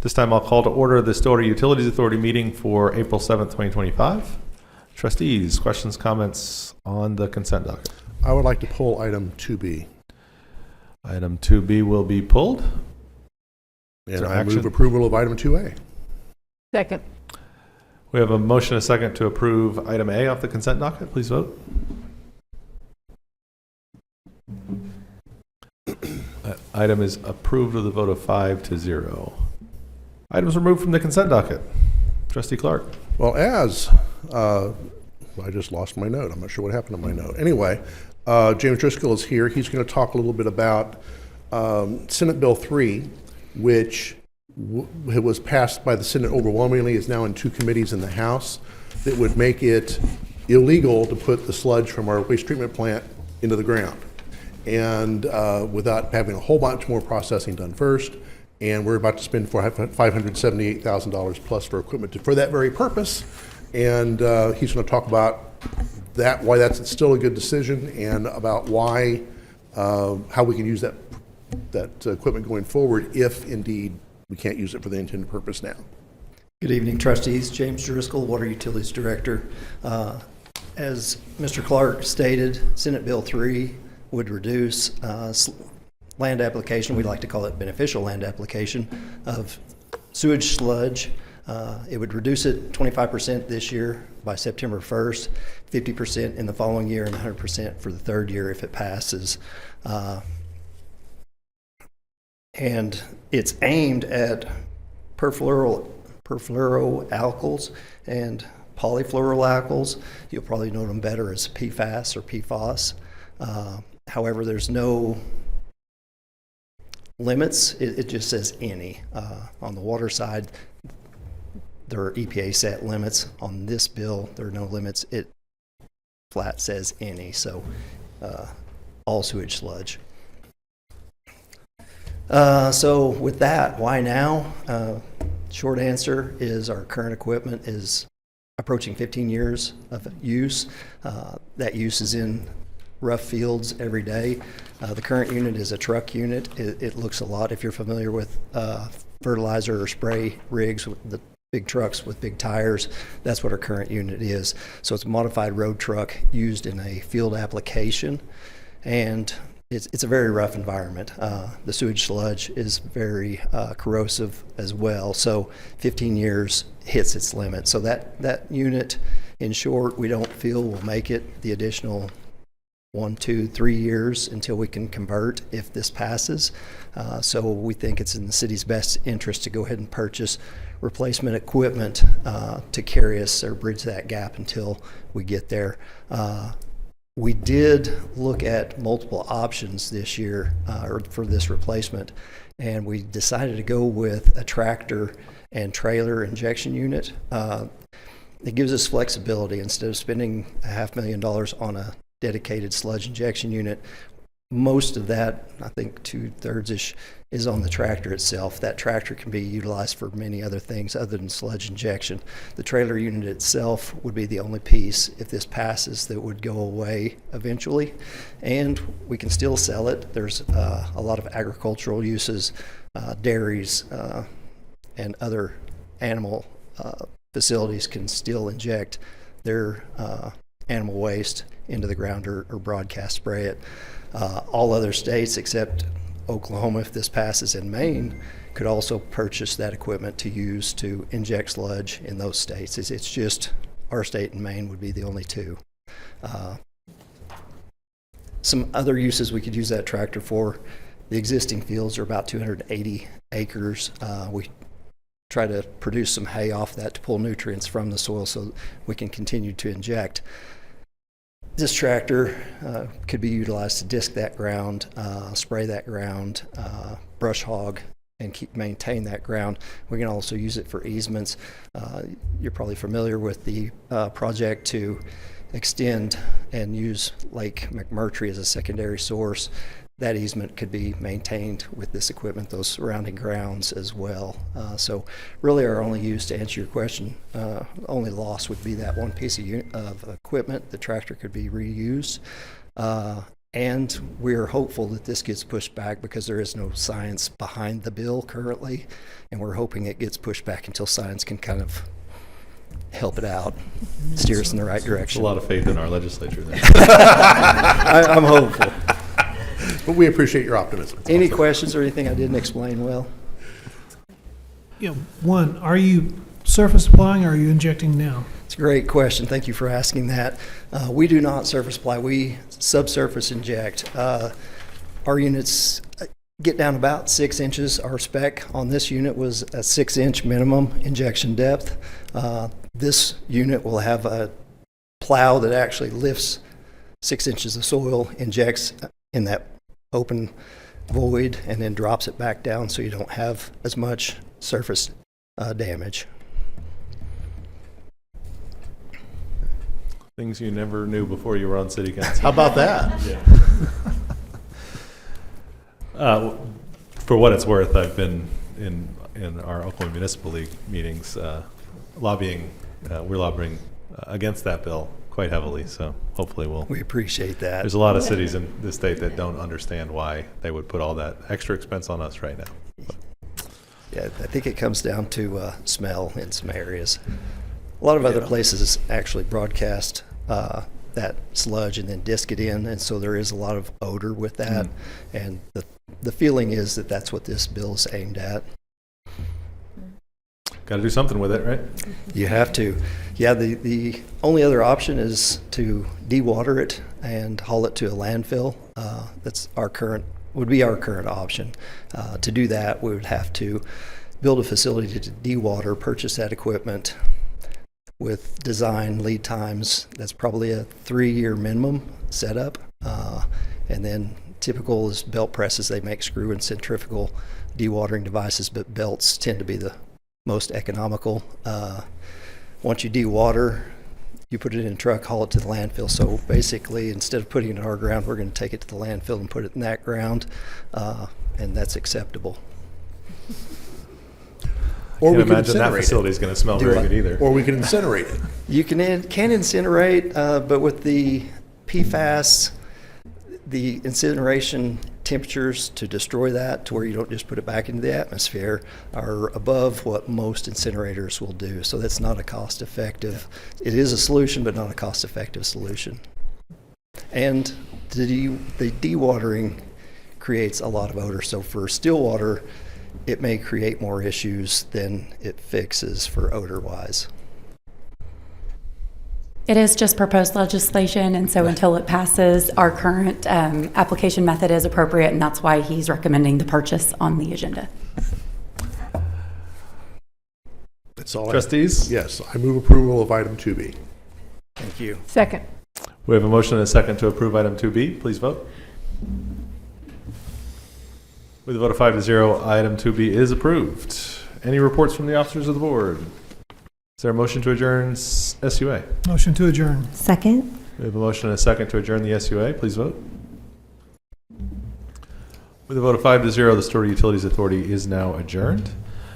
This time I'll call to order the Stillwater Utilities Authority meeting for April 7th, 2025. Trustees, questions, comments on the consent docket? I would like to pull item 2B. Item 2B will be pulled. And I move approval of item 2A. Second. We have a motion and a second to approve item A off the consent docket. Please vote. That item is approved with a vote of 5-0. Items removed from the consent docket. Trustee Clark. Well, I just lost my note. I'm not sure what happened to my note. Anyway, James Driscoll is here. He's going to talk a little bit about Senate Bill 3, which was passed by the Senate overwhelmingly, is now in 2 committees in the House, that would make it illegal to put the sludge from our waste treatment plant into the ground, and without having a whole bunch more processing done first. And we're about to spend $578,000 plus for equipment for that very purpose. And he's going to talk about that, why that's still a good decision, and about why, how we can use that equipment going forward if indeed we can't use it for the intended purpose now. Good evening, trustees. James Driscoll, Water Utilities Director. As Mr. Clark stated, Senate Bill 3 would reduce land application, we like to call it beneficial land application, of sewage sludge. It would reduce it 25% this year by September 1st, 50% in the following year, and 100% for the third year if it passes. And it's aimed at perfluoroalkyls and polyfluoroalkyls. You'll probably know them better as PFAS or PFOS. However, there's no limits. It just says any. On the water side, there are EPA set limits. On this bill, there are no limits. It flat says any, so all sewage sludge. So with that, why now? Short answer is our current equipment is approaching 15 years of use. That use is in rough fields every day. The current unit is a truck unit. It looks a lot, if you're familiar with fertilizer or spray rigs, with the big trucks with big tires, that's what our current unit is. So it's a modified road truck used in a field application, and it's a very rough environment. The sewage sludge is very corrosive as well, so 15 years hits its limit. So that unit, in short, we don't feel will make it the additional 1, 2, 3 years until we can convert if this passes. So we think it's in the city's best interest to go ahead and purchase replacement equipment to carry us or bridge that gap until we get there. We did look at multiple options this year or for this replacement, and we decided to go with a tractor and trailer injection unit. It gives us flexibility. Instead of spending $500,000 on a dedicated sludge injection unit, most of that, I think 2/3-ish, is on the tractor itself. That tractor can be utilized for many other things other than sludge injection. The trailer unit itself would be the only piece, if this passes, that would go away eventually, and we can still sell it. There's a lot of agricultural uses, dairies, and other animal facilities can still inject their animal waste into the ground or broadcast spray it. All other states except Oklahoma, if this passes, in Maine, could also purchase that equipment to use to inject sludge in those states. It's just our state and Maine would be the only two. Some other uses we could use that tractor for. The existing fields are about 280 acres. We try to produce some hay off that to pull nutrients from the soil so we can continue to inject. This tractor could be utilized to disc that ground, spray that ground, brush hog, and maintain that ground. We can also use it for easements. You're probably familiar with the project to extend and use Lake McMurtry as a secondary source. That easement could be maintained with this equipment, those surrounding grounds as well. So really our only use, to answer your question, only loss would be that one piece of equipment. The tractor could be reused. And we're hopeful that this gets pushed back because there is no science behind the bill currently. And we're hoping it gets pushed back until science can kind of help it out, steer us in the right There's a direction. lot of faith in our legislature there. I'm hopeful. But we appreciate your optimism. Any questions or anything I didn't explain well? Yeah, one, are you surface applying or are you injecting now? It's a great question. Thank you for asking that. We do not surface apply. We subsurface inject. Our units get down about 6 inches. Our spec on this unit was a 6-inch minimum injection depth. This unit will have a plow that actually lifts 6 inches of soil, injects in that open void, and then drops it back down so you don't have as much surface damage. Things you never knew before you were on city council. How about that? For what it's worth, I've been in our Oklahoma Municipal League meetings lobbying. We're lobbying against that bill quite heavily. So hopefully We appreciate that. There's a lot of cities in the state that don't understand why they would put all that extra expense on us right now. Yeah, I think it comes down to smell in some areas. A lot of other places actually broadcast that sludge and then disc it in, and so there is a lot of odor with that. And the feeling is that that's what this bill is aimed at. Got to do something with it, right? You have to. Yeah, the only other option is to dewater it and haul it to a landfill. That's would be our current option. To do that, we would have to build a facility to dewater, purchase that equipment with design lead times. That's probably a 3-year minimum setup. And then typical is belt presses. They make screw and centrifugal dewatering devices, but belts tend to be the most economical. Once you dewater, you put it in a truck, haul it to the landfill. So basically, instead of putting it in our ground, we're going to take it to the landfill and put it in that ground, and that's acceptable. Or Can't we could imagine that incinerate facility is going to smell very what? good either. it. Or we could incinerate it. You can incinerate, but with the PFAS, the incineration temperatures to destroy that to where you don't just put it back into the atmosphere are above what most incinerators will do. So that's not a cost-effective. It is a solution, but not a cost-effective solution. And the dewatering creates a lot of odor. So for Stillwater, it may create more issues than it fixes for odor-wise. It is just proposed legislation, and so until it passes, our current application method is appropriate, and that's why he's recommending the purchase on the agenda. That's all. Trustees? Yes, I move approval of item 2B. Thank you. Second. We have a motion and a second to approve item 2B. Please vote. With a vote of 5-0, item 2B is approved. Any reports from the officers of the board? Is there a motion to adjourn SUA? Motion to adjourn. Second. We have a motion and a second to adjourn the SUA. Please vote. With a vote of 5-0, the Stillwater Utilities Authority is now adjourned.